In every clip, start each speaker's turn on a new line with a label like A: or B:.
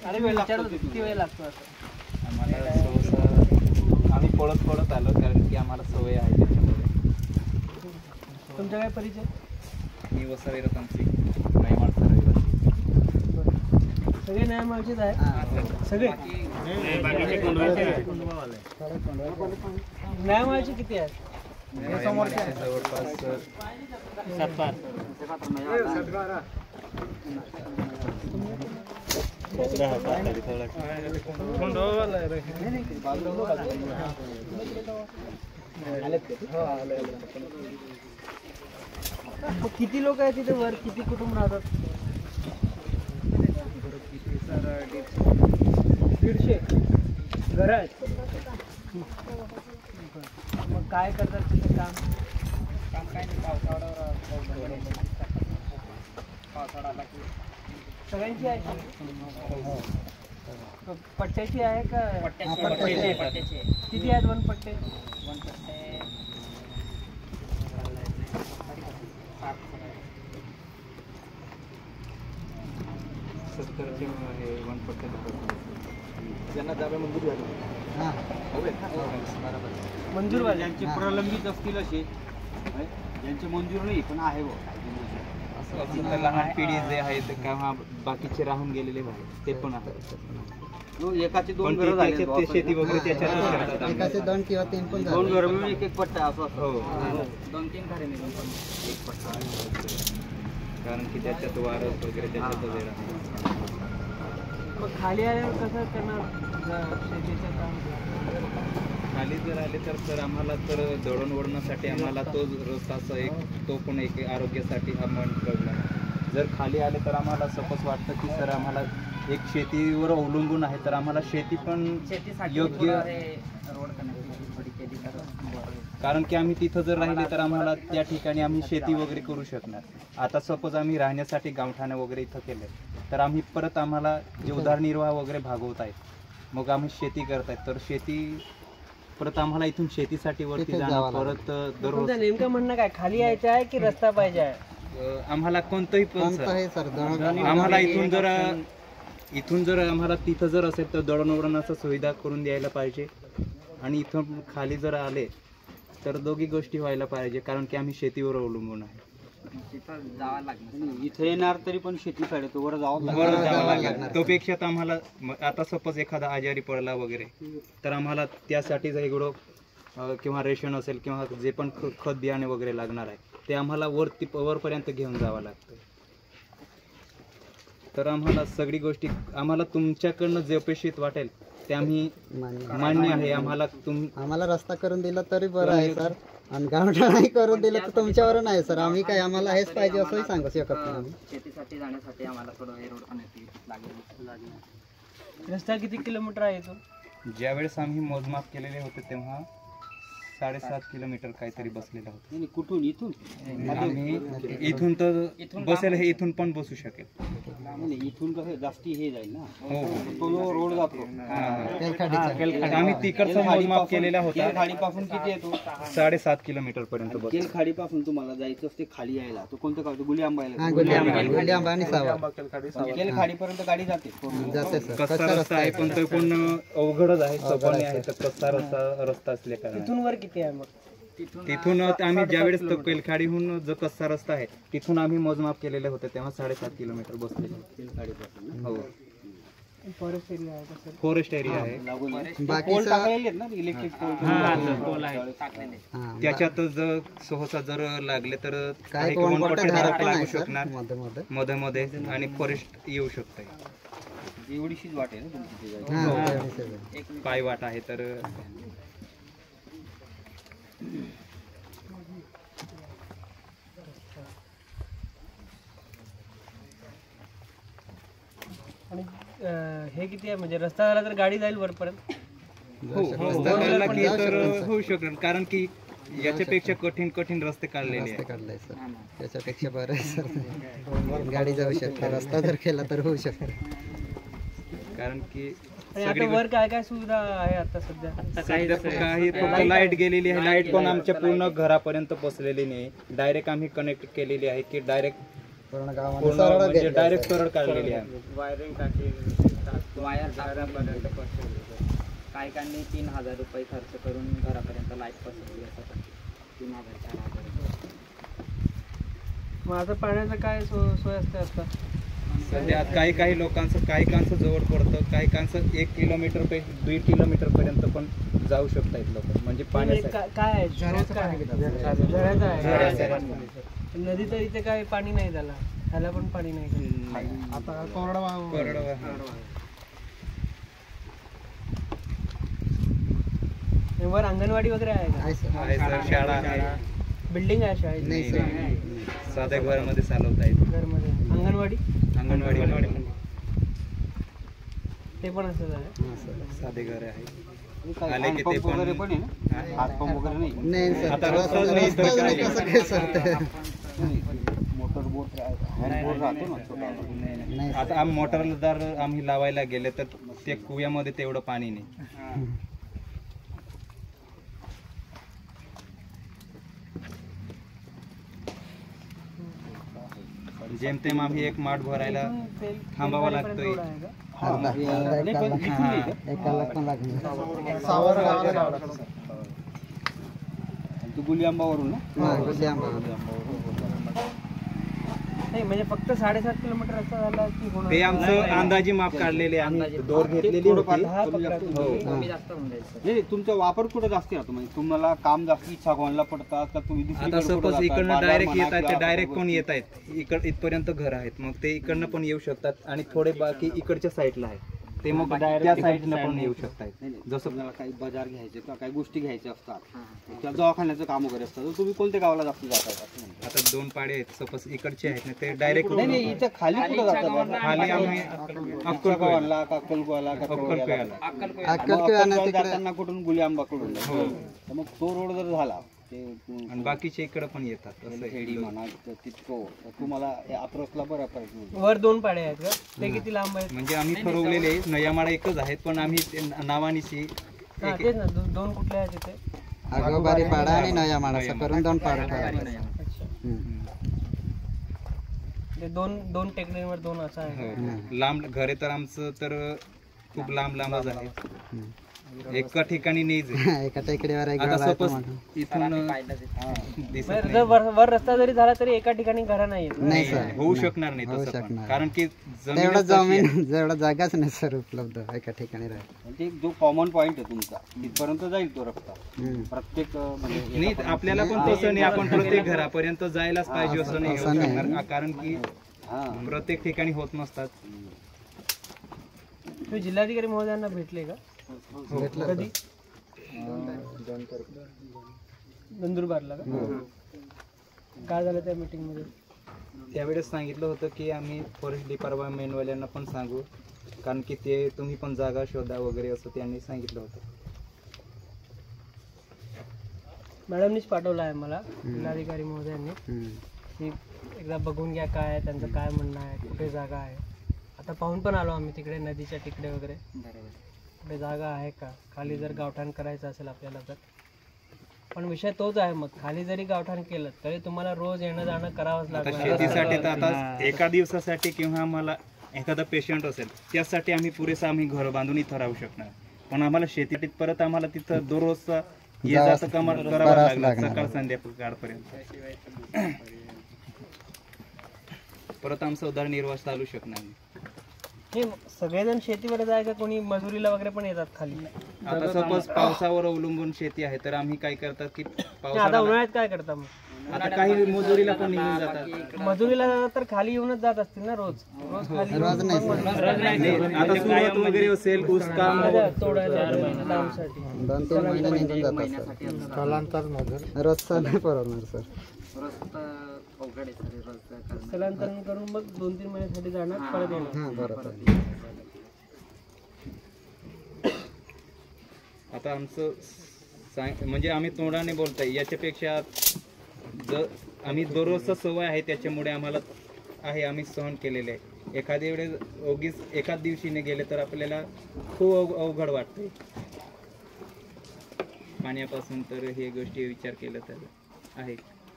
A: अरे वेळ लागतो, किती वेळ लागतो असं?
B: आम्हाला सहसा आम्ही पळत आलो, कारण की आम्हाला सवय आहे त्याच्यामुळे.
A: तुमचा काय परिचय?
B: मी वसई रतनसी नाईमाडचा रहिवासी.
A: सगळे न्यायमाळचेच आहेत सगळे? न्यायमाळचे किती आहेत?
B: जवळपास
A: 7. किती लोक आहेत तिथे वर? किती कुटुंब राहतात? 150 घर आहेत. मग काय करतात तिथे काम? काय नाही, पावसाळा आला की सगळ्यांची आहे. पट्ट्याची आहे का? पट्ट्याची. किती आहेत वनपट्टे?
B: ज्यांना जागा मंजूर झाली
A: मंजूर झाले,
C: ज्यांचे प्रलंबित असतील असे, ज्यांचे मंजूर नाही पण आहे
B: असं लहान पिढी जे आहेत किंवा बाकीचे राहून गेलेले ते पण आहेत.
C: एकाचे 2 घर झाले,
B: शेती वगैरे त्याच्यात
D: एकाचे 2 किंवा 3 पण
C: 2 घर मिळून एक पट्टा असं असं.
A: 2-3 घरे मिळून
C: एक पट्टा,
B: कारण की त्याच्यात वारस वगैरे त्याच्यात
A: मग खाली आल्यावर कसं करणार शेतीचं काम?
B: खाली जर आले तर आम्हाला तर दळणवळणासाठी आम्हाला तो रस्ता तो पण एक आरोग्यासाठी हा मन प्रॉब्लेम. जर खाली आले तर आम्हाला सपोज वाटतं की सर आम्हाला एक शेतीवर अवलंबून आहे, तर आम्हाला शेती पण योग्य, कारण की आम्ही तिथं जर राहिले तर आम्हाला त्या ठिकाणी आम्ही शेती वगैरे करू शकणार. आता सपोज आम्ही राहण्यासाठी गावठाणे वगैरे इथं केले तर आम्ही परत आम्हाला जे उदरनिर्वाह वगैरे भागवत आहेत, मग आम्ही शेती करतायत, तर शेती परत आम्हाला इथून शेतीसाठी वरती जाणं परत दररोज.
A: नेमकं म्हणणं काय, खाली यायचं आहे की रस्ता पाहिजे आहे?
B: आम्हाला कोणतंही पण आम्हाला इथून जर आम्हाला तिथं जर असेल तर दळणवळणाचा सुविधा करून द्यायला पाहिजे, आणि इथून खाली जर आले तर दोघी गोष्टी व्हायला पाहिजे, कारण की आम्ही शेतीवर अवलंबून आहे.
C: इथे येणार तरी पण शेतीसाठी तो वर जावं
B: लागणार. तोपेक्षा तर आम्हाला आता सपोज एखादा आजारी पडला वगैरे तर आम्हाला त्यासाठी इकडं किंवा रेशन असेल किंवा जे पण खत बियाणे वगैरे लागणार आहे ते आम्हाला वरपर्यंत घेऊन जावं लागतं. तर आम्हाला सगळी गोष्टी आम्हाला तुमच्याकडनं जे अपेक्षित वाटेल ते आम्ही मान्य आहे. आम्हाला
D: रस्ता करून दिला तरी बरं आहे सर, आणि गावठा नाही करून दिलं तर तुमच्यावर नाही सर. आम्ही काय आम्हाला हेच पाहिजे असंही सांगू शकत नाही.
A: शेतीसाठी जाण्यासाठी आम्हाला थोडं रोड पण लागेल. रस्ता किती किलोमीटर आहे तो?
B: ज्यावेळेस आम्ही मोजमाप केलेले होते तेव्हा 7.5 किलोमीटर काहीतरी बसलेलं होतं.
C: कुठून? इथून
B: आम्ही इथून तर बसेल, हे इथून पण बसू शकेल.
C: इथून कसं जास्ती हे जाईल ना.
B: हो,
C: तो जो रोड जातो
B: आम्ही तिकडचा मोजमाप केलेला होता.
C: खाडीपासून किती येतो?
B: 7.5 किलोमीटर पर्यंत.
C: केल खाडीपासून तुम्हाला जायचं असते खाली यायला, तो कोणतं गाव? गुलिआंबा.
D: गुलिआंबा आणि सावा.
C: केल खाडीपर्यंत गाडी जाते
D: सर.
B: कच्चा रस्ता आहे पण तो पण अवघडच आहे, सपाने आहे, तर कच्चा रस्ता असल्या कारण
A: तिथून वर किती आहे? मग
B: तिथून आम्ही ज्यावेळेस केलखाडीहून जो कच्चा रस्ता आहे तिथून आम्ही मोजमाप केलेले होते तेव्हा 7.5 किलोमीटर बसलेले. हो,
A: फॉरेस्ट एरिया आहे का?
B: फॉरेस्ट एरिया आहे.
C: इलेक्ट्रिक
B: त्याच्यात जर सहसा जर लागले तर काही वनपट्टे लागू शकणार मध्ये आणि फॉरेस्ट येऊ शकते.
C: एवढीशीच वाट आहे ना तुमची?
B: पाय वाट आहे तर
A: आणि हे किती आहे म्हणजे रस्ता झाला तर गाडी जाईल वरपर्यंत?
B: हो, रस्ता झाला की तर होऊ शकेल, कारण की याच्यापेक्षा कठीण रस्ते काढलेले
D: काढलाय सर. त्याच्यापेक्षा बरं आहे सर, गाडी जाऊ शकते. रस्ता जर केला तर होऊ शकते,
B: कारण की
A: आता वर काय काय सुविधा आहे आता सध्या?
B: काही फक्त लाईट गेलेली आहे. लाईट पण आमच्या पूर्ण घरापर्यंत पोहोचलेली नाही. डायरेक्ट आम्ही कनेक्ट केलेली आहे की डायरेक्ट
D: पूर्ण गावामध्ये
B: पूर्ण
D: सरळ
B: म्हणजे
D: घेतलंय,
B: डायरेक्ट
D: सर.
B: सरळ काढलेली आहे.
A: वायरिंग टाकी
E: वायर काही काहींनी 3,000 रुपये खर्च करून घरापर्यंत लाईट पसरली असं 3,000-4,000.
A: मग आता पाण्याचं काय सोय असते आता?
B: सध्या काही लोकांचं जवळ पडतं, काही 1 किलोमीटर 1.5 किलोमीटर पर्यंत पण जाऊ शकतात लोक, म्हणजे पाण्यासाठी.
A: काय आहे? झऱ्याचं झऱ्याचं आहे.
B: झऱ्याचं.
A: नदी तर इथे काय पाणी नाही झाला, ह्याला पण पाणी नाही.
D: आता कोरडवाहू.
A: वर अंगणवाडी वगैरे आहे का?
D: आहे सर.
B: आहे सर, शाळा आहे.
A: बिल्डिंग आहे शाळेत?
D: नाही सर.
B: साध्या घरामध्ये चालवता येते.
A: घरमध्ये अंगणवाडी
B: अंगणवाडी
A: ते पण असंच आहे.
D: हां सर.
B: साधे घर आहे.
C: आले की ते वगैरे पण आहे ना, हातपंप वगैरे नाही,
D: नाही सर,
B: आता
D: रस्ताच
B: रस्ताच नाही तर
D: कसं काय सर ते?
C: मोटर बोट हँडबोट राहतो ना छोटा.
D: नाही सर.
B: आता मोटरदार आम्ही लावायला गेले तर ते कुव्यामध्ये तेवढं पाणी नाही. जेमतेम आम्ही एक माठ भरायला थांबावा लागतोय.
D: एकाला पण लागणार.
C: तू गुलियांबावरून ना?
D: हां, गुलियांबा.
A: नाही म्हणजे फक्त 7.5 किलोमीटर रस्ता झाला की होणार?
B: ते आमचं अंदाजी माप काढलेले आम्ही दोर घेतलेली होती.
A: हा पकडा तुम्ही.
E: कमी जास्त होऊन जाईल सर.
C: नाही, तुमचा वापर कुठं जास्त राहतो, म्हणजे तुम्हाला काम जास्त इच्छा कोणाला पडतात का तुम्ही दुसरीकडे
B: आता
C: कुठं
B: सपोज
C: जातात?
B: इकडनं
C: बाजार
B: डायरेक्ट
C: म्हणा
B: येत आहेत, ते
C: किंवा
B: डायरेक्ट
C: आपण
B: पण येत आहेत. इथपर्यंत घर आहेत, मग ते इकडनं पण येऊ शकतात आणि थोडे बाकी इकडच्या साईडला आहे ते मग त्या साईडनं पण येऊ शकतात.
C: नाही, नाही. जसं तुम्हाला काही बाजार घ्यायचे किंवा काही गोष्टी घ्यायच्या असतात किंवा दवाखान्याचं काम वगैरे असतं, तर तुम्ही कोणत्या गावाला जास्त जातात असं म्हणतो?
B: आता 2 पाडे आहेत, सपोज इकडचे आहेत ना, ते डायरेक्ट
C: नाही नाही, इथं खाली कुठं जातात?
B: खाली आम्ही
C: अक्कलकोवाला का अक्कलकोवाला का
B: अक्कलकोव्याला.
D: अक्कलकोव्यानं तिकडे
C: जाताना कुठून गुलियांबाकडून तर मग तो रोड जर झाला ते
B: आणि बाकीचे इकडे पण येतात. असं
C: खेडी म्हणा तितको तर तुम्हाला अप्रोचला बऱ्या पडत.
A: वर 2 पाडे आहेत का? ते किती लांब आहेत?
B: म्हणजे आम्ही ठरवलेले नयामाळा एकच आहेत, पण आम्ही ते नावानिशी
A: हा तेच ना, 2 कुठले आहेत तिथे?
D: आगोबारी पाडा आणि नया माणसा करून 2 पाडा ठेवायचे.
A: ते दोन टेकडीवर 2 असं आहे.
B: लांब घरे तर आमचं तर खूप लांबच आहे. एका ठिकाणी नाही
D: एका टेकडीवर एक
B: आता
D: गाव आहे
B: सपोज
D: म्हणून.
B: इथून दिसत
A: जर
B: नाही.
A: वर रस्ता जरी झाला तरी एका ठिकाणी घरं नाही आहेत.
D: नाही सर,
B: होऊ शकणार नाही
D: होऊ
B: तसं पण.
D: शकणार.
B: कारण की
D: तेवढं
B: जमीनच तशी आहे.
D: जमीन जेवढा जागाच नाही सर उपलब्ध एका ठिकाणी राहील.
C: म्हणजे जो कॉमन पॉईंट आहे तुमचा तिथपर्यंत जाईल तो रस्ता प्रत्येक म्हणजे
B: नाही आपल्याला पण तसं नाही, आपण प्रत्येक घरापर्यंत जायलाच पाहिजे असं नाही होऊ शकणार. कारण की प्रत्येक ठिकाणी होत नसतात.
A: तुम्ही जिल्हाधिकारी महोदयांना भेटले का?
D: भेटलं
A: कधी? नंदुरबारला का? काय झालं त्या मीटिंग मध्ये?
B: त्यावेळेस सांगितलं होतं की आम्ही फॉरेस्ट डिपार्टमेंटवाल्यांना पण सांगू, कारण की ते तुम्ही पण जागा शोधा वगैरे असं त्यांनी सांगितलं होतं.
A: मॅडमनीच पाठवलं आहे मला जिल्हाधिकारी महोदयांनी की एकदा बघून घ्या काय आहे त्यांचं, काय म्हणणं आहे, कुठे जागा आहे. आता पाहून पण आलो आम्ही तिकडे नदीच्या तिकडे वगैरे, कुठे जागा आहे का, खाली जर गावठाण करायचं असेल आपल्याला तर. पण विषय तोच आहे, मग खाली जरी गावठाण केलं तरी तुम्हाला रोज येणं जाणं करावंच
B: आता
A: लागणार.
B: शेतीसाठी तर आता एका दिवसासाठी किंवा आम्हाला एखादा पेशंट असेल त्यासाठी आम्ही पुरेसा घर बांधून इथं राहू शकणार, पण आम्हाला शेतीत परत आम्हाला तिथं दररोजचा ये जातं करावं लागलं सकाळ संध्याकाळपर्यंत. परत आमचा उदरनिर्वाह चालू शकणार नाही.
A: हे सगळेजण शेतीवर आहे का कोणी मजुरीला वगैरे पण येतात खाली?
B: आता सपोज पावसावर अवलंबून शेती आहे तर आम्ही काय करतात की
A: आता
B: पावसाळ्यात
A: उन्हाळ्यात काय करता मग?
B: आता काही मजुरीला पण निघून जातात.
A: मजुरीला जातात तर खाली येऊनच जात असतील ना रोज खाली
D: रोज नाही सर,
B: आता सुरुवात वगैरे असेल ऊस काम
A: तोडायला लांबसाठी
D: 2-3 महिने निघून जातात सर. स्थलांतर मधून रोजचा नाही परवडणार सर.
E: अवघड आहे सर रोज करणं.
A: स्थलांतरण करून मग 2-3 महिन्यासाठी जाणार परत येणार.
D: हां बरोबर.
B: आता आमचं म्हणजे आम्ही तोंडाने बोलतोय याच्यापेक्षा जर आम्ही दररोजचा सवय आहे त्याच्यामुळे आम्हाला आहे, आम्ही सहन केलेले आहे. एखाद्या वेळेस उगीच एकाच दिवशीने गेले तर आपल्याला खूप अवघड वाटते पाण्यापासून. तर हे गोष्टी विचार केला तर आहे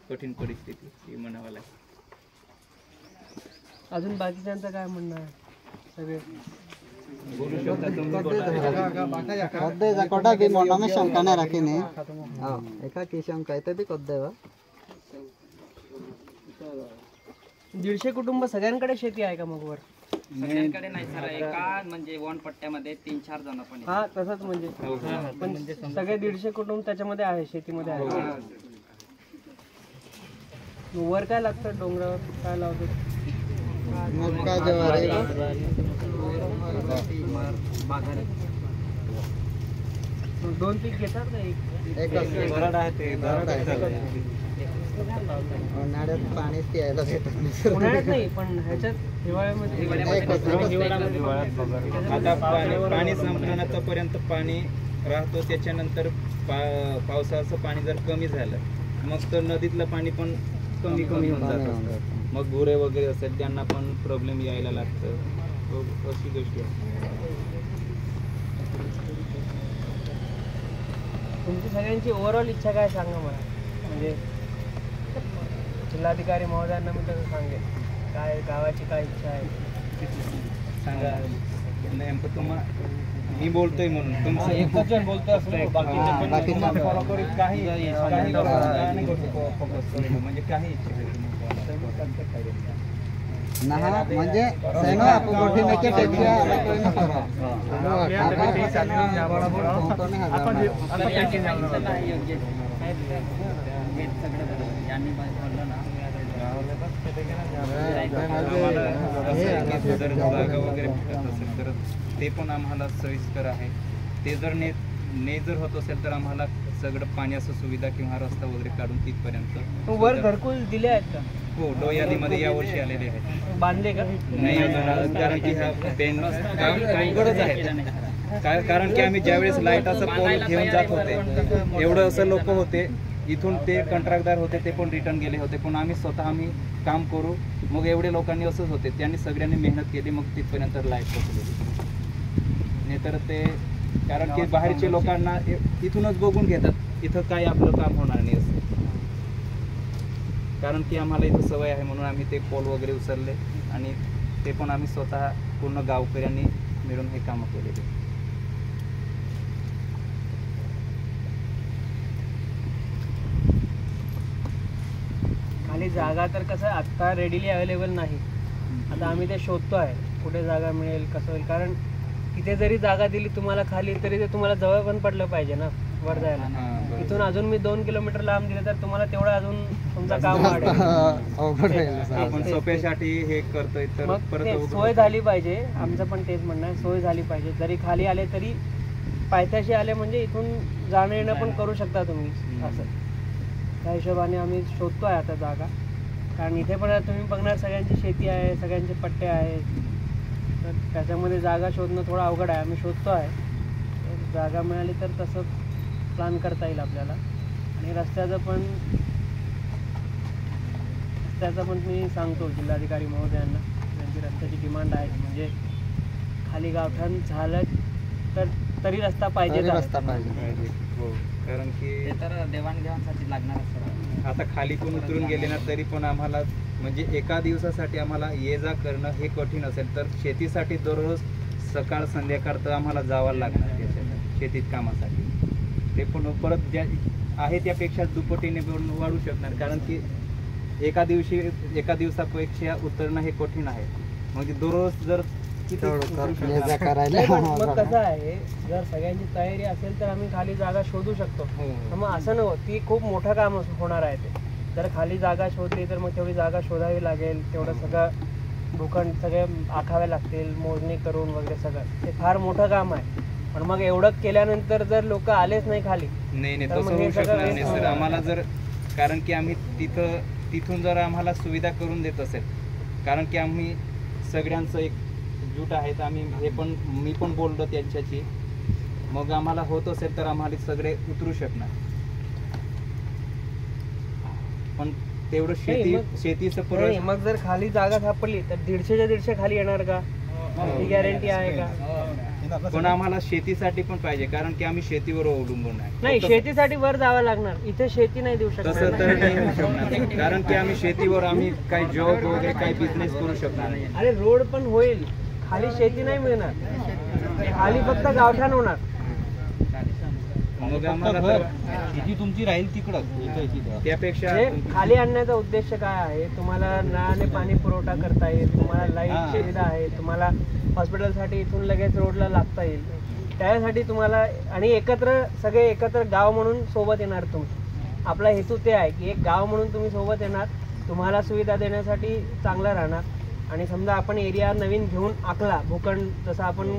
B: कठीण परिस्थिती म्हणावं लागेल.
A: अजून बाकीच्यांचं काय म्हणणं आहे सगळे
B: बोलू शकता तुम्ही बोला.
D: कद्दे कोटा भी मन में शंका नहीं रखी नहीं हाँ एका की शंका है तो भी कद्दे वा
A: 150 कुटुंब सगळ्यांकडे शेती आहे का मग वर?
E: सगळ्यांकडे नाही सर, एका म्हणजे वन पट्ट्यामध्ये 3-4 जण पण आहेत.
A: हा तसंच म्हणजे पण सगळे 150 कुटुंब त्याच्यामध्ये आहे, शेतीमध्ये आहे. वर काय लागतं डोंगरावर काय लावतात?
D: मक्का ज्वारी
A: मग 2 पीक घेतात का एक?
B: भरड आहे ते भरड आहे.
D: उन्हाळ्यात पाणीच प्यायला भेटत नाही सर.
A: उन्हाळ्यात नाही पण ह्याच्यात हिवाळ्यामध्ये
B: आता पाणी संपलं तोपर्यंत पाणी राहतो, त्याच्यानंतर पावसाचं पाणी जर कमी झालं मग तर नदीतलं पाणी पण कमी होऊन जातं. मग गुरे वगैरे असेल त्यांना पण प्रॉब्लेम यायला लागतं, अशी गोष्ट आहे.
A: तुमची सगळ्यांची ओव्हरऑल इच्छा काय सांगा मला, म्हणजे जिल्हाधिकारी महोदयांना मी तसं सांगेन काय गावाची काय इच्छा आहे
B: सांगा. नेमकं मी बोलतोय म्हणून तुमचं
A: एकच जण बोलतोय असं
D: बाकीचे
B: फॉलो करून काही फोकस करू म्हणजे काही
D: नहा म्हणजे सेनो आपको गोठी में के टेक्सिया कोई ना करो
B: ते पण आम्हाला सोयीस्कर आहे. ते जर जर होत असेल तर आम्हाला सगळं पाण्याची सुविधा किंवा रस्ता वगैरे काढून तिथपर्यंत.
A: वर घरकुल दिले आहेत का?
B: हो, डोयालीमध्ये यावर्षी आलेले आहेत.
A: बांधले का?
B: नाही अजून, कारण की हा पेन काम अवघडच आहे. कारण की आम्ही ज्यावेळेस लाईटाचं पोल घेऊन जात होते एवढं असं लोक होते इथून, ते कंत्राटदार होते ते पण रिटर्न गेले होते, पण आम्ही काम करू मग एवढे लोकांनी असंच होते, त्यांनी सगळ्यांनी मेहनत केली मग तिथपर्यंत लाईट पोहोचली. नाहीतर ते कारण की बाहेरचे लोकांना इथूनच बघून घेतात इथं काय आपलं काम होणार नाही असं. कारण की आम्हाला इथं सवय आहे म्हणून आम्ही ते पोल वगैरे उचलले आणि ते पण आम्ही स्वतः पूर्ण गावकऱ्यांनी मिळून हे कामं केलेले.
A: खाली जागा तर कसं आत्ता रेडीली अवेलेबल नाही. आता आम्ही ते शोधतो आहे कुठे जागा मिळेल कसं होईल, कारण तिथे जरी जागा दिली तुम्हाला खाली तरी ते तुम्हाला जवळ पण पडलं पाहिजे ना वर जायला. इथून अजून मी 2 किलोमीटर लांब दिले तर तुम्हाला तेवढं अजून तुमचं काम वाढेल.
B: आपण सोप्यासाठी हे करतोय तर
A: मग
B: परत
A: ते सोय झाली पाहिजे. आमचं पण तेच म्हणणं आहे, सोय झाली पाहिजे. जरी खाली आले तरी पायथ्याशी आले म्हणजे इथून जाणं येणं पण करू शकता तुम्ही असं. त्या हिशोबाने आम्ही शोधतो आहे आता जागा, कारण इथे पण तुम्ही बघणार सगळ्यांची शेती आहे, सगळ्यांचे पट्टे आहेत, तर त्याच्यामध्ये जागा शोधणं थोडं अवघड आहे. आम्ही शोधतो आहे, जागा मिळाली तर तसं प्लॅन करता येईल आपल्याला. आणि रस्त्याचं पण मी सांगतो जिल्हाधिकारी महोदयांना, त्यांची रस्त्याची डिमांड आहे. म्हणजे खाली गावठाण झालं तर तरी रस्ता पाहिजे.
B: हो, कारण की
E: ते तर देवाणघेवाणसाठी लागणार असतं.
B: आता खाली पण उतरून गेले ना तरी पण आम्हाला म्हणजे एका दिवसासाठी आम्हाला ये जा करणं हे कठीण असेल, तर शेतीसाठी दररोज सकाळ संध्याकाळ तर आम्हाला जावं लागणार त्याच्यात शेतीत कामासाठी. ते पण परत ज्या आहे त्यापेक्षा दुपटीने पण वाढू शकणार, कारण की एका दिवसापेक्षा उतरणं हे कठीण आहे. म्हणजे दररोज जर
A: मग कसं आहे, जर सगळ्यांची तयारी असेल तर आम्ही खाली जागा शोधू शकतो. मग असं नव्हतं, ती खूप मोठं काम होणार आहे. ते जर खाली जागा शोधली तर मग तेवढी जागा शोधावी लागेल, तेवढं सगळं भूखंड सगळे आखावे लागतील, मोजणी करून वगैरे सगळं. ते फार मोठं काम आहे. पण मग एवढं केल्यानंतर जर लोक आलेच नाही खाली,
B: नाही तसं होऊ शकणार नाही सर. आम्हाला जर कारण की आम्ही तिथून जर आम्हाला सुविधा करून देत असेल, कारण की आम्ही सगळ्यांचं एक जूट आहेत, आम्ही मी पण बोललो त्यांच्याशी, मग आम्हाला होत असेल तर आम्हाला सगळे उतरू शकणार. पण तेवढं शेतीचं परत.
A: मग जर खाली जागा सापडली तर 150च्या 150 खाली येणार का? ही गॅरंटी आहे का?
B: पण आम्हाला शेतीसाठी पण पाहिजे, कारण की आम्ही शेतीवर अवलंबून आहे.
A: नाही, शेतीसाठी वर जावं लागणार, इथे शेती नाही देऊ शकत.
B: तसं तर नाही होऊ शकणार नाही. कारण की आम्ही शेतीवर आम्ही काही जॉब वगैरे काही बिझनेस करू शकणार नाही.
A: अरे रोड पण होईल, खाली शेती नाही मिळणार, खाली फक्त गावठाण होणार.
B: मग आम्हाला तर
C: तुमची राहील तिकडं
B: त्यापेक्षा
A: हे खाली आणण्याचा उद्देश काय आहे? तुम्हाला नळाने पाणी पुरवठा करता येईल, तुम्हाला लाईट सुविधा आहे, तुम्हाला हॉस्पिटलसाठी इथून लगेच रोडला लागता येईल, त्यासाठी तुम्हाला, आणि एकत्र सगळे एकत्र गाव म्हणून सोबत येणार तुम्ही. आपला हेतू ते आहे की एक गाव म्हणून तुम्ही सोबत येणार, तुम्हाला सुविधा देण्यासाठी चांगलं राहणार. आणि समजा आपण एरिया नवीन घेऊन आखला, भूखंड जसं आपण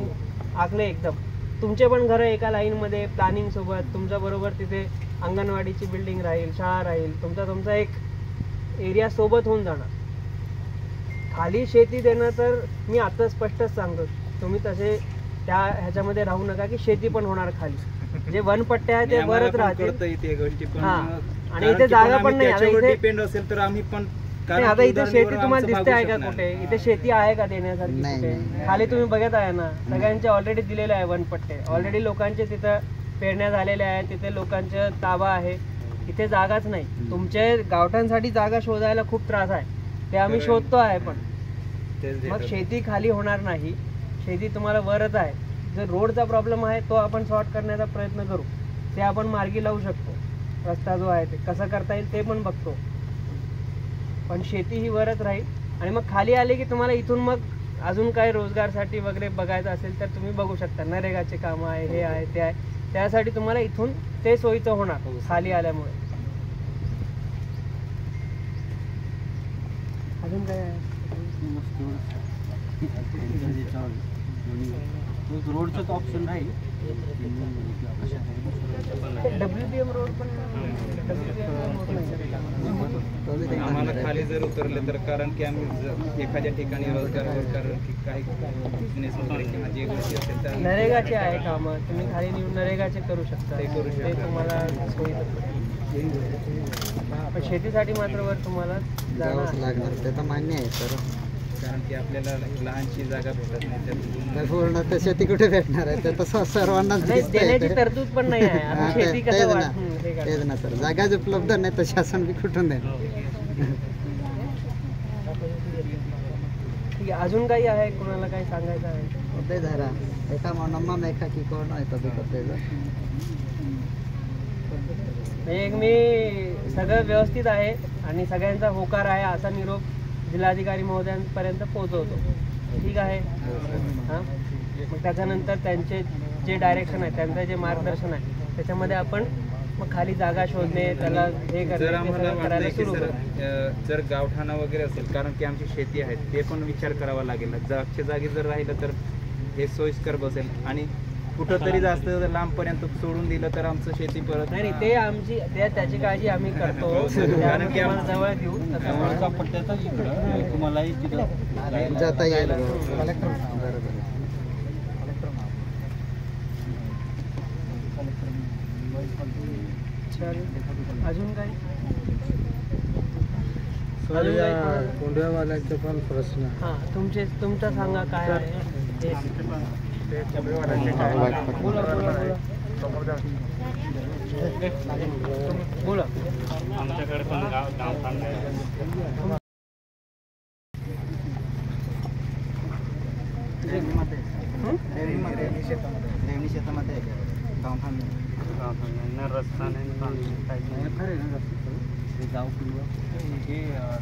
A: आखले एकदम, तुमचे पण घरं एका लाईनमध्ये प्लॅनिंग सोबत, तुमच्या बरोबर तिथे अंगणवाडीची बिल्डिंग राहील, शाळा राहील, तुमचा एक एरिया सोबत होऊन जाणार. खाली शेती देणं तर मी आता स्पष्टच सांगतो, तुम्ही तसे त्या ह्याच्यामध्ये राहू नका की शेती पण होणार खाली. जे वनपट्टे आहे ते वरच राहतील. हा, आणि इथे जागा पण नाही. आता इथे
B: डिपेंड असेल तर आम्ही पण,
A: नाही, आता इथे शेती तुम्हाला दिसते आहे का कुठे? इथे शेती आहे का देण्यासारखी
D: नाही,
A: कुठे?
D: नाही.
A: खाली तुम्ही बघत आहे ना, सगळ्यांचे ऑलरेडी दिलेले आहे वनपट्टे, ऑलरेडी लोकांचे तिथं पेरण्या झालेल्या आहेत, तिथे लोकांचा ताबा आहे. इथे जागाच नाही. तुमच्या गावठांसाठी जागा शोधायला खूप त्रास आहे, ते आम्ही शोधतो आहे. पण मग शेती खाली होणार नाही, शेती तुम्हाला वरच आहे. जर रोडचा प्रॉब्लेम आहे तो आपण सॉर्ट करण्याचा प्रयत्न करू, ते आपण मार्गी लावू शकतो. रस्ता जो आहे ते कसं करता येईल ते पण बघतो, पण शेती ही वरच राहील. आणि मग खाली आले की तुम्हाला इथून मग अजून काय रोजगारसाठी वगैरे बघायचं असेल तर तुम्ही बघू शकता. नरेगाचे कामं आहे, हे आहे, ते आहे, त्यासाठी तुम्हाला इथून ते सोयीचं होणार खाली आल्यामुळे. अजून काय आहे?
C: रोडचं ऑप्शन राहील.
A: WPM रोड पण
B: आम्हाला खाली जर उतरले तर, कारण की आम्ही एखाद्या ठिकाणी रोजगार कारण की काही बिझनेस वगैरे किंवा जे गोष्टी असेल तर
A: नरेगाचे आहे कामं, तुम्ही खाली येऊन नरेगाचे करू शकता, ते तुम्हाला सोयीचं पडेल. पण शेतीसाठी मात्र वर तुम्हाला
D: जावंच लागणार, ते तर मान्य आहे सर.
B: कारण की आपल्याला लहानशी जागा भेटत नाही
D: तर पूर्ण तर शेती कुठे भेटणार आहे? ते तर सर्वांनाच
A: नाही,
D: दिसतंय
A: देण्याची
D: ते.
A: तरतूद पण नाही आहे. आता
D: हा,
A: शेती
D: तेच
A: कसं
D: ना,
A: वाट- हे करणार.
D: तेच ना सर. जागाच उपलब्ध नाही तर शासन बी कुठून देणार?
A: ठीक आहे, अजून काही आहे? कोणाला काही सांगायचं आहे?
D: ते जरा एका नम्मा मेखा की कोण आहे तर
A: एक मी सगळं व्यवस्थित आहे आणि सगळ्यांचा होकार आहे असा निरोप जिल्हाधिकारी महोदयांपर्यंत पोहोचवतो. ठीक आहे. हां, मग त्याच्यानंतर त्यांचे जे डायरेक्शन आहे, त्यांचं जे मार्गदर्शन आहे, त्याच्यामध्ये आपण मग खाली जागा शोधणे, त्याला हे
B: जर
A: करणे,
B: आम्हाला
A: ते सगळं
B: वाटतंय
A: करायला
B: की
A: सुरू
B: सर
A: करू.
B: जर गावठाणा वगैरे असेल, कारण की आमची शेती आहे, ते पण विचार करावा लागेल. जागच्या जागी जर राहिलं तर हे सोयीस्कर बसेल, आणि कुठंतरी जास्त लांबपर्यंत सोडून दिलं तर आमचं शेती परत
A: नाही, ते आमची त्याची काळजी आम्ही करतो.
B: कारण की
A: आम्हाला जवळ देऊ तसं
C: पट्ट्याचा इकडं तुम्हालाही तिथं
D: जाता येईल. बरोबर.
A: अजून काही?
D: कोंडव्यावाल्यांचे पण प्रश्न.
A: हां, तुमचा सांगा काय आहे ते. बोला बोला बोला बोला.
F: आमच्याकडे पण गाव
D: रेवणी शेतामध्ये
F: रस्ता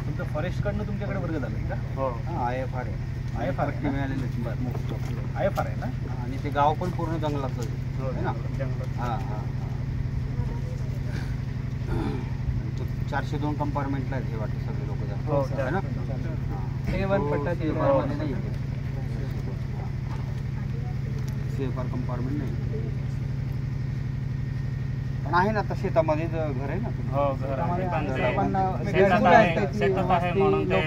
C: तुमचं फॉरेस्टकडनं तुमच्याकडे वर्ग झालं का?
F: हो.
C: IFR आहे. IFR मिळालेलं IFR आहे ना. आणि ते गाव पण पूर्ण जंगलाचं आहे ना. हां हां. 402 कंपार्टमेंटला हे वाटतं सगळे लोक जातात आहे ना.
A: ते वनपट्टा ते
C: मध्ये नाही CFR कंपार्टमेंट नाही, पण आहे ना. आता शेतामध्ये घर आहे ना.
F: हो, घर आहे. पण ते
C: पण
F: शेतात आहे म्हणून ते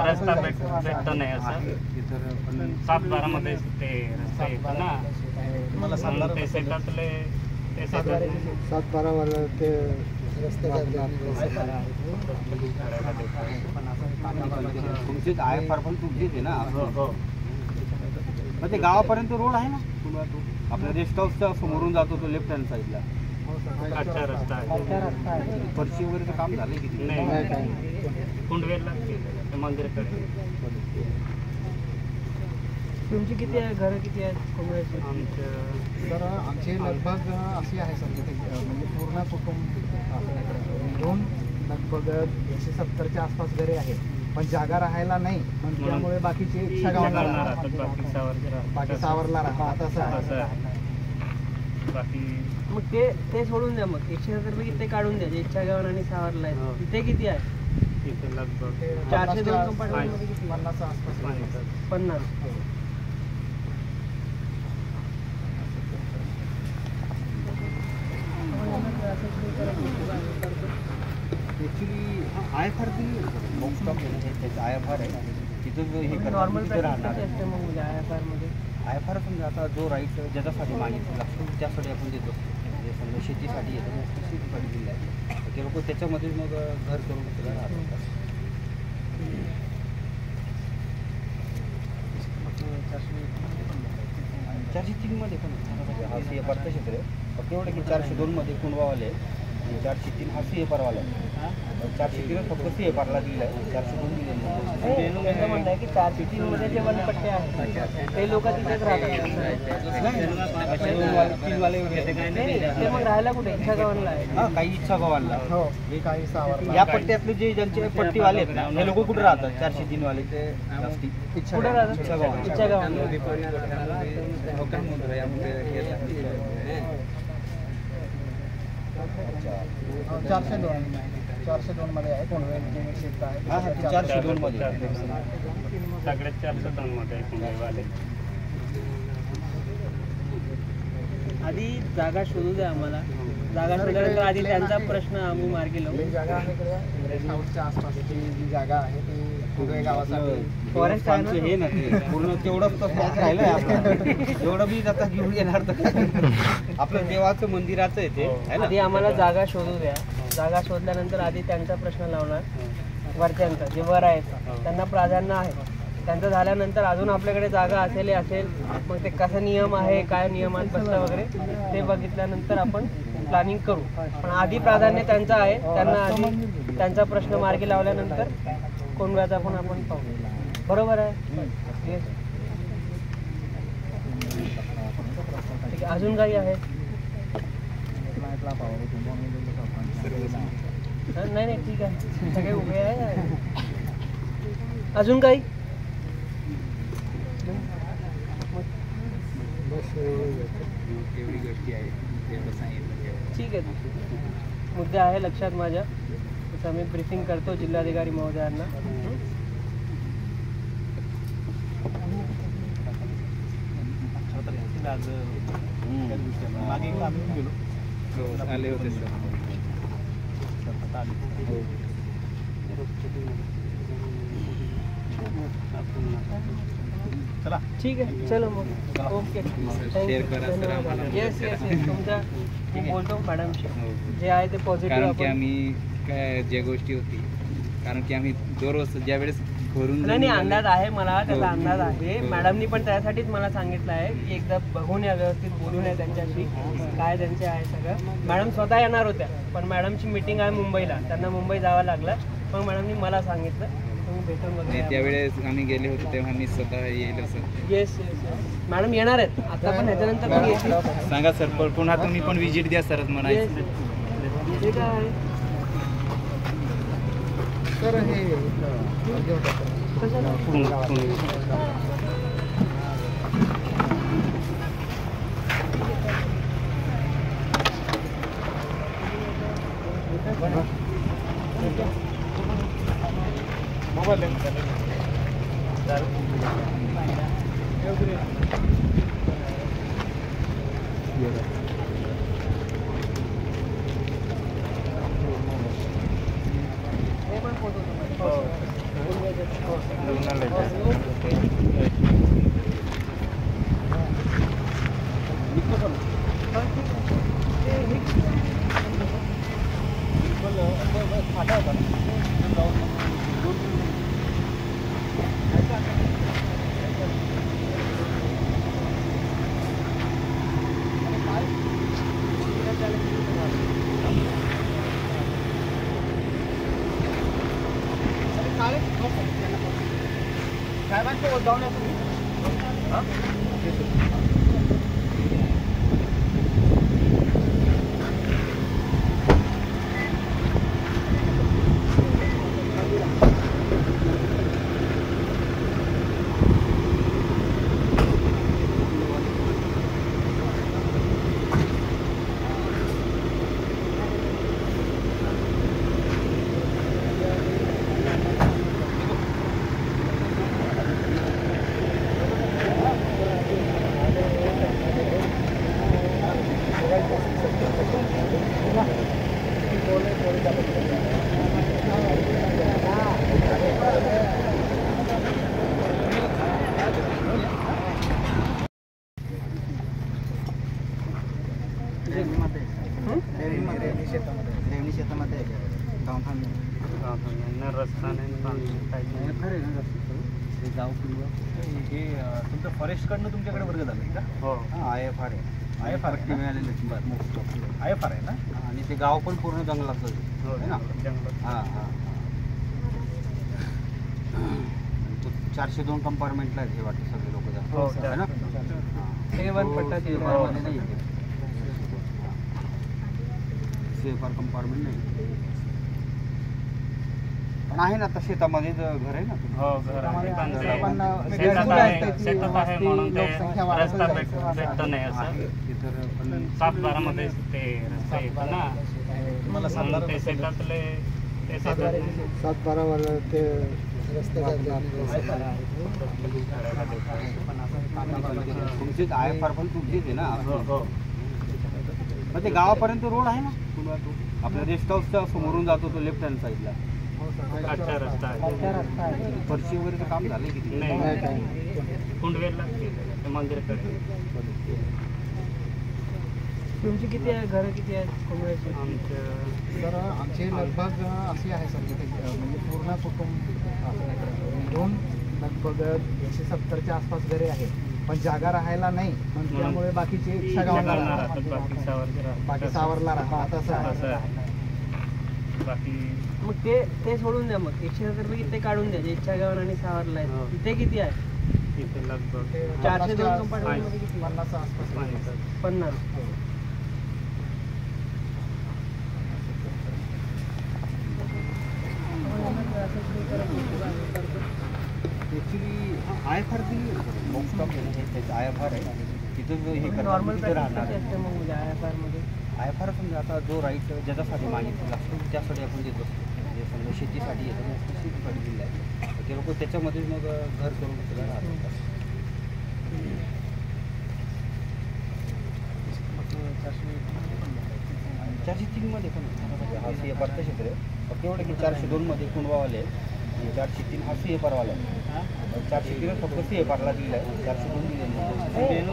F: रस्ता भेटत नाही असं.
C: इतर पण
F: 7-12 ते रस्ता येतो ना, म्हणून ते शेतातले ते शेतात
D: 7-12 वाला ते रस्ते
C: तुमचीच IFR पण तुमचीच आहे ना.
F: हो.
C: मग ते गावापर्यंत रोड आहे ना. आपल्या रेस्ट हाऊसच्या समोरून जातो तो लेफ्ट हँड साईडला
F: अच्छा रस्ता आहे.
C: फरशी वगैरेचं काम झालंय किती?
F: नाही कुंडवेलला केलं मंदिराकडे.
A: तुमची किती आहे घरं किती आहेत कोंबड्याची?
F: आमचं
G: तर आमचे लगभग अशी आहे सर तिथे म्हणजे पूर्ण कुटुंब मिळून लगभग 170च्या आसपास घरे आहेत, पण जागा राहायला नाही, पण त्यामुळे बाकीचे इच्छा गावाला राहतात. बाकी सावरला राहतात असं आहे.
F: बाकी
A: मग ते सोडून द्या, मग 170 पैकी ते काढून द्या जे इच्छा गावन आणि सावरला आहे. तिथे किती आहे?
F: इथे लगभग
A: 402 कंपार्टमेंट मध्ये किती?
G: 50 आसपास
A: 50.
C: ॲक्च्युली IFR दिली बॉक्स टॉप त्याचं IFR आहे तिथं हे
A: नॉर्मल
C: तिथे राहणार
A: प्रॅक्टिस असते मग म्हणजे IFR मध्ये.
C: IFR समजा आता जो राईट ज्याच्यासाठी मागितलं लागतो त्यासाठी आपण देतो. म्हणजे समजा शेतीसाठी येतो शेतीसाठी दिलं आहे ते लोक त्याच्यामध्ये मग घर करून तिला राहतात. 403 मध्ये पण हा CFR क्षेत्र आहे. फक्त एवढं की 402 मध्ये कुंडवावाले आणि 403 हा CFR वाला आहे. 403 फक्त CFRला दिलं आहे, 402 दिले नाही.
A: त्यांचं म्हणणं आहे की 403 मध्ये जे वनपट्टे आहेत ते लोक तिथेच राहतात.
C: 3 वाले
A: ते मग राहायला कुठे? इच्छा गावांना आहे.
C: हा काही इच्छा गावांना
G: हो, हे काही सावरला
C: या पट्ट्यातले जे ज्यांचे पट्टीवाले आहेत ना हे लोक कुठे राहतात? 403 वाले ते जास्ती
A: कुठे राहतात? इच्छा गावांना.
G: 402 मध्ये आहे कोणवेल क्षेत्र आहे.
C: हा ते 402 मध्ये
F: सगळ्यात 402 मध्ये आहे कुंडवेवाले.
A: आधी जागा शोधू द्या आम्हाला. जागा शोधल्यानंतर आधी त्यांचा प्रश्न आम्ही मार्गी लावू.
G: ही जागा आहे रेस्ट हाऊसच्या आसपासची जी जागा आहे ती कुंडवे गावासाठी
A: फॉरेस्ट आहे ना?
C: हे ना ते पूर्ण तेवढंच तर स्पॉट राहिलंय आपलं. एवढं बी आता घेऊन येणार तर काय? आपलं देवाचं मंदिराचं आहे ते है ना.
A: आधी आम्हाला जागा शोधू द्या. जागा शोधल्यानंतर आधी त्यांचा प्रश्न लावणार वरच्यांचा, जे वर आहेत त्यांना प्राधान्य आहे. त्यांचं झाल्यानंतर अजून आपल्याकडे जागा असेल मग ते कसं नियम आहे, काय नियमात बसलं वगैरे ते बघितल्यानंतर आपण प्लॅनिंग करू. पण आधी प्राधान्य त्यांचं आहे. त्यांना आधी त्यांचा प्रश्न मार्गी लावल्यानंतर कोंडव्याचा पण आपण पाहू. बरोबर आहे? Yes. ठीक आहे. अजून काही आहे? नाही ठीक आहे, सगळे उभे आहे. अजून काही? ठीक आहे. मुद्दे आहे लक्षात माझ्या. तसं मी ब्रीफिंग करतो जिल्हाधिकारी महोदयांना.
B: आले होते सर.
G: चला
A: ठीक आहे, चलो मग. ओके,
B: शेअर करा सर आम्हाला.
A: Yes yes yes. तुमच्या मी बोलतो मॅडमशी
B: हो.
A: जे आहे ते पॉझिटिव्ह
B: कारण की
A: आपण.
B: आम्ही काय ज्या गोष्टी होती कारण की आम्ही दररोज ज्या वेळेस घरून
A: नाही अंदाज आहे मला, त्याचा
B: हो.
A: अंदाज आहे.
B: हो.
A: मॅडमनी पण त्यासाठीच मला सांगितलं आहे की एकदा बघून या, व्यवस्थित बोलून या त्यांच्याशी, काय त्यांचे आहे सगळं. मॅडम स्वतः येणार होत्या पण मॅडमची मीटिंग आहे मुंबईला, त्यांना मुंबई जावं लागलं. मग मॅडमनी मला सांगितलं तुम्ही भेटून
B: नाही,
A: वगैरे.
B: त्यावेळेस आम्ही गेले होते तेव्हा मी स्वतः येईल sir.
A: Yes yes yes. Madam येणार आहेत आता पण, ह्याच्यानंतर पण येतील.
B: सांगा सर पुन्हा तुम्ही पण विजिट द्या सरच म्हणायचं.
A: येस. ठीक आहे.
G: तर हे
C: त्यांच्यासोबत जाऊन या तुम्ही. हा?
D: रेवणी शेतामध्ये
F: रस्ता नाही
C: हे तुमचं फॉरेस्टकडनं तुमच्याकडे वर्ग झालं का?
F: हो
C: IFR आहे. IFR मिळालेलं IFR आहे ना.
D: आणि ते गाव पण पूर्ण जंगलातलं आहे ना.
F: जंगलात
D: हां हां 402 कंपार्टमेंटला हे वाटतं सगळे लोक जास्त
F: हो,
D: आहे ना.
A: ते वन पट्टा ते
D: मध्ये नाही येते. सेफर कंपार्टमेंट नाही पण आहे ना. आता शेतामध्ये घर आहे ना.
F: हो घर आहे पण ते
G: पण
F: शेतात आहे
G: त्याची
F: शेतात आहे म्हणून ते
G: लोकसंख्या वाढत
F: रस्ता
G: आहे.
F: भेटत नाही असं
D: तिथं पण
F: 7-12 ते रस्ता येतो ना म्हणून ते शेतातले ते शेतात
G: 7-12 वाला ते
D: तुमचे IFR पण तुमचीच आहे ना.
F: हो
D: मग ते गावापर्यंत रोड आहे ना. आपल्या रेस्ट हाऊसच्या समोरून जातो तो लेफ्ट हँड साईडला.
F: अच्छा रस्ता आहे
D: फरशी वगैरे काम झालं किती
F: नाही कुंडवेला मंदिराकडे
A: तुमची किती आहे घरं किती आहेत कोंबड्याची?
F: आमचं
G: तर आमचे लगभग अशी आहे सर तिथे म्हणजे पूर्ण कुटुंब मिळून लगभग 170च्या आसपास घरे आहेत पण जागा राहायला नाही पण त्यामुळे बाकीचे इच्छा गावाला राहतात. बाकी सावरला राहतात असं आहे.
F: बाकी
A: मग ते सोडून द्या. मग 170 पैकी ते काढून द्या जे इच्छा गावन आणि सावरला आहे. इथे किती आहे?
F: तिथे लगभग
A: 402 कंपार्टमेंट मध्ये किती?
G: 50 आसपास
A: 50.
C: ॲक्च्युली IFR दिली मोस्ट ऑफ त्याचं IFR आहे तिथं हे
A: नॉर्मल
C: तिथं राहणार
A: प्रॅक्टिस असते मग म्हणजे IFR मध्ये.
C: IFR समजा आता जो राईट ज्याच्यासाठी मागितलेला असतो त्यासाठी आपण देतो. म्हणजे समजा शेतीसाठी येतो शेतीसाठी दिला आहे तर ते लोक त्याच्यामध्ये मग घर करून सुद्धा राहतात. 403 मध्ये पण हा CFR क्षेत्र आहे. फक्त एवढं की 402 मध्ये कुंडवावाले 403 हा CFR वाला आहे. 403 फक्त CFRला दिला आहे. 402 दिले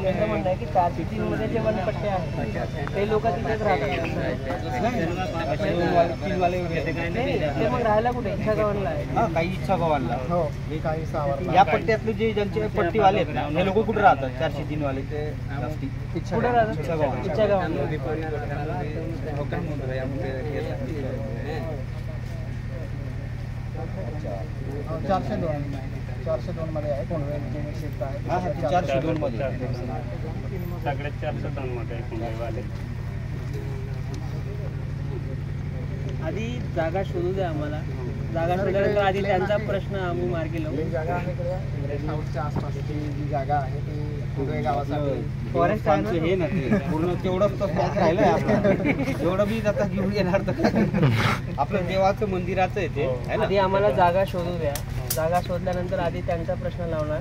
A: त्यांचं म्हणणं आहे की 403 मध्ये जे वनपट्टे आहेत ते लोक तिथेच राहतात. ते मग राहायला कुठे? इच्छा गावांना आहे.
C: हा काही इच्छा गावांना
G: हो हे काही सावरला
C: या पट्ट्यातले जे ज्यांचे पट्टीवाले आहेत ना हे लोक कुठे राहतात? 403 वाले ते जास्ती
A: कुठे राहतात? इच्छा गावांना.
G: 402 मध्ये आहे कोणवे जे क्षेत्र आहे
C: हा ते 402 मध्ये
F: सगळे 402 मध्ये कुंडवेवाले.
A: आधी जागा शोधू द्या आम्हाला. जागा शोधल्यानंतर आधी त्यांचा प्रश्न आम्ही मार्गी लावू.
G: ही जागा आहे रेस्ट हाऊसच्या आसपासची जी जागा आहे ती कुंडवे गावासाठी
A: फॉरेस्ट आहे ना?
C: हे ना ते पूर्ण तेवढंच तर राहिलंय आपलं. एवढं मी आता घेऊन येणार तर आपलं देवाचं मंदिराचं आहे ते आहे ना.
A: आधी आम्हाला जागा शोधू द्या. जागा शोधल्यानंतर आधी त्यांचा प्रश्न लावणार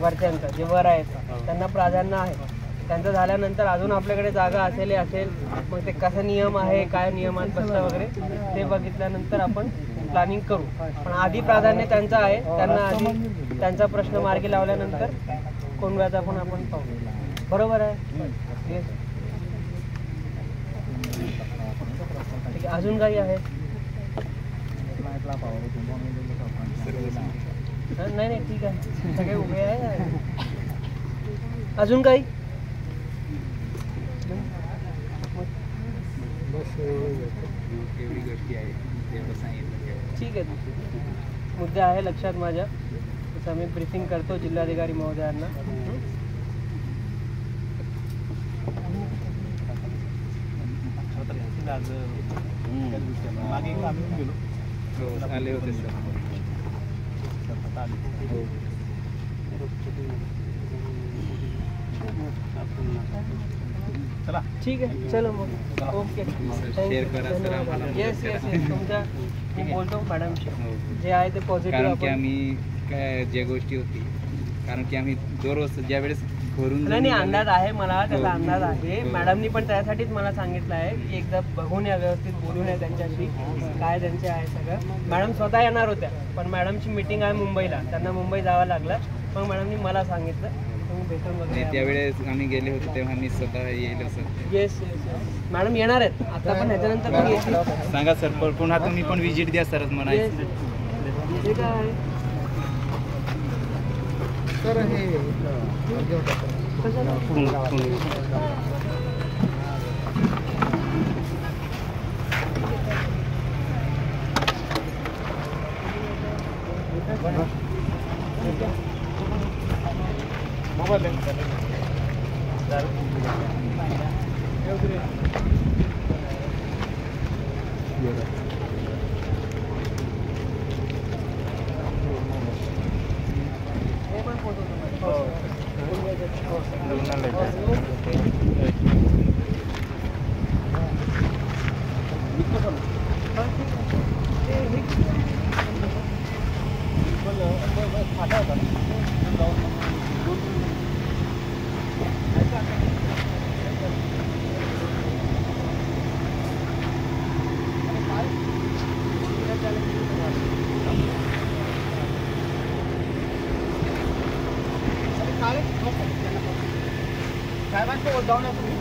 A: वरच्यांचा जे वर आहेत त्यांना प्राधान्य आहे. त्यांचं झाल्यानंतर अजून आपल्याकडे जागा असेल मग ते कसं नियम आहे काय नियमात बसतं वगैरे ते बघितल्यानंतर आपण प्लॅनिंग करू. पण आधी प्राधान्य त्यांचं आहे. त्यांना आधी त्यांचा प्रश्न मार्गी लावल्यानंतर कोंडव्याचा पण आपण पाहू. बरोबर आहे? Yes. ठीक आहे. अजून काही आहेत? नाही नाही ठीक आहे सगळे उभे आहे. अजून काही? ठीक आहे. मुद्दे आहे लक्षात माझ्या. असं मी ब्रीफिंग करतो जिल्हाधिकारी महोदयांना.
B: आले होते सर.
G: चला
A: ठीक आहे, चलो मग. ओके,
B: शेअर करा सर आम्हाला.
A: येस येस येस, तुमच्या मी बोलतो मॅडमशी
B: हो.
A: जे आहे ते पॉझिटिव्ह
B: कारण की
A: आपण.
B: आम्ही काय ज्या गोष्टी होती, कारण की आम्ही दररोज ज्यावेळेस घरून
A: नाही नाही, अंदाज आहे मला, त्याचा
B: हो.
A: अंदाज आहे.
B: हो.
A: मॅडमनी पण त्यासाठीच मला सांगितलं आहे की एकदा बघून या, व्यवस्थित बोलून या त्यांच्याशी, काय त्यांचे आहे सगळं. मॅडम स्वतः येणार होत्या, पण मॅडमची मीटिंग आहे मुंबईला, त्यांना मुंबई जावं लागलं. मग मॅडमनी मला सांगितलं तुम्ही भेटून
B: नाही,
A: वगैरे.
B: त्यावेळेस आम्ही गेले होते तेव्हा मी स्वतः येईल असं.
A: येस येस येस, मॅडम येणार आहेत आता पण, ह्याच्यानंतर पण येतील.
B: सांगा सर, पुन्हा तुम्ही पण विजिट द्या सर म्हणायचं.
A: Yes. हे काय आहे?
G: तर हे
A: कशाला? हे पण photo
G: साहेबांसोबत जाऊन या तुम्ही.